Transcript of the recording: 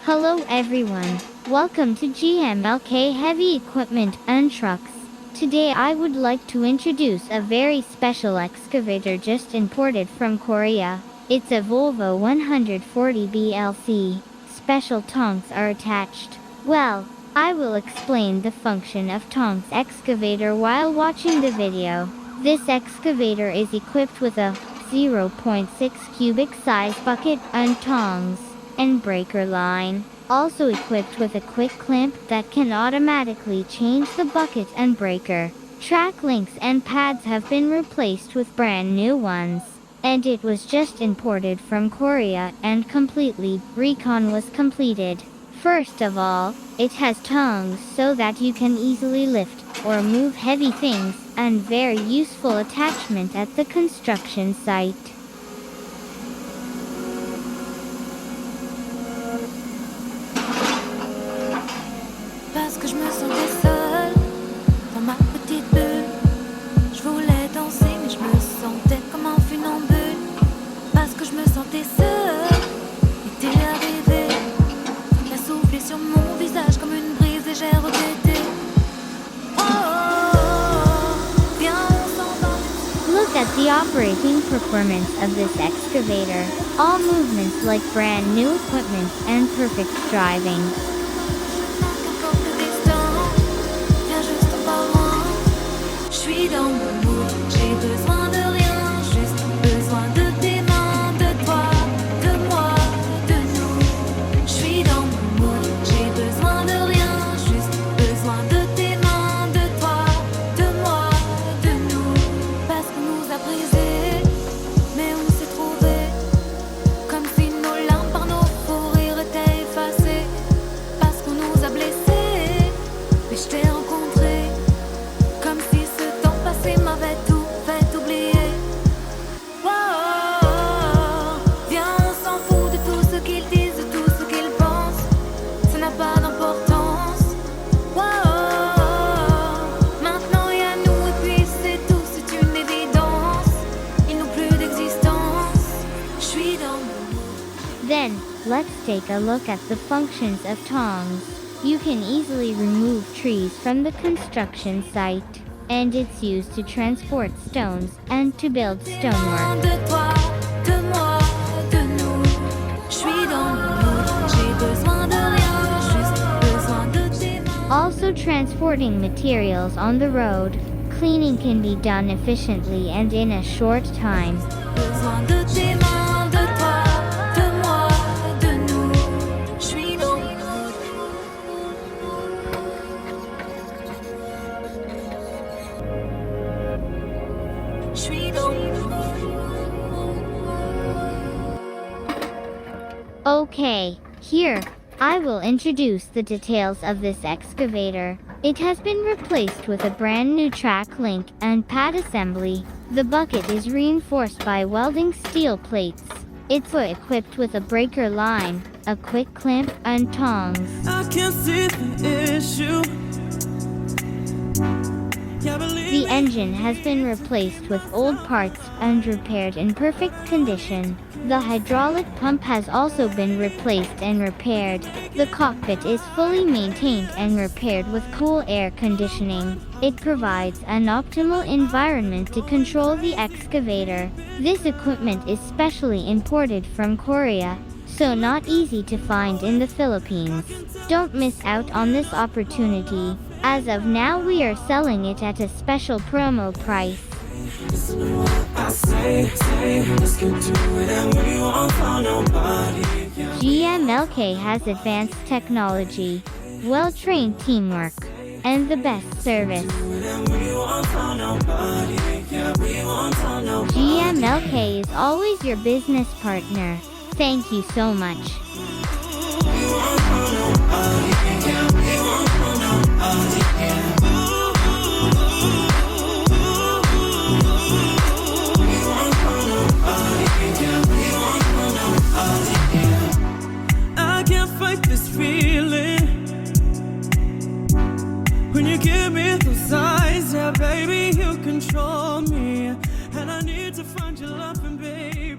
Hello everyone, welcome to GMLK Heavy Equipment and Trucks. Today I would like to introduce a very special excavator just imported from Korea. It's a Volvo 140 BLC. Special tongs are attached. Well, I will explain the function of tongs excavator while watching the video. This excavator is equipped with a 0.6 cubic size bucket and tongs and breaker line. Also equipped with a quick clamp that can automatically change the bucket and breaker. Track links and pads have been replaced with brand new ones. And it was just imported from Korea and completely recon was completed. First of all, it has tongs so that you can easily lift or move heavy things, and very useful attachment at the construction site. Parce que je me sentais seule dans ma petite bulle. Je voulais danser mais je me sentais comme un funambule. Parce que je me sentais seule, et t'es arrivée. T'as soufflé sur mon visage comme une brise légère au été. Oh, viens on s'en va. Look at the operating performance of this excavator. All movements like brand new equipment and perfect driving. Dans mon mood, j'ai besoin de rien, juste besoin de tes mains, de toi, de moi, de nous. Je suis dans mon mood, j'ai besoin de rien, juste besoin de tes mains, de toi, de moi, de nous. Parce qu'on nous a brisés, mais on s'est trouvés, comme si nos larmes par nos faux rires étaient effacées. Parce qu'on nous a blessés, mais je t'ai rencontré, comme si m'avait tout fait oublier. Oh, viens, on s'en fout de tout ce qu'ils disent, de tout ce qu'ils pensent. Ça n'a pas d'importance. Oh, maintenant y a nous et puis c'est tout, c'est une évidence. Ils n'ont plus d'existence. Je suis dans mon mood. Then, let's take a look at the functions of tongs. You can easily remove trees from the construction site. And it's used to transport stones and to build stonework. De toi, de moi, de nous. Je suis dans mon mood, j'ai besoin de rien, juste besoin de tes mains. Also transporting materials on the road, cleaning can be done efficiently and in a short time. Besoin de tes mains, de toi, de moi, de nous. Je suis dans mon mood. Okay, here, I will introduce the details of this excavator. It has been replaced with a brand new track link and pad assembly. The bucket is reinforced by welding steel plates. It's equipped with a breaker line, a quick clamp, and tongs. I can see the issue. The engine has been replaced with old parts and repaired in perfect condition. The hydraulic pump has also been replaced and repaired. The cockpit is fully maintained and repaired with cool air conditioning. It provides an optimal environment to control the excavator. This equipment is specially imported from Korea, so not easy to find in the Philippines. Don't miss out on this opportunity. As of now, we are selling it at a special promo price. GMLK has advanced technology, well-trained teamwork, and the best service. GMLK is always your business partner. Thank you so much. I can't fight this feeling when you give me those eyes. Yeah, baby, you control me, and I need to find your loving, baby.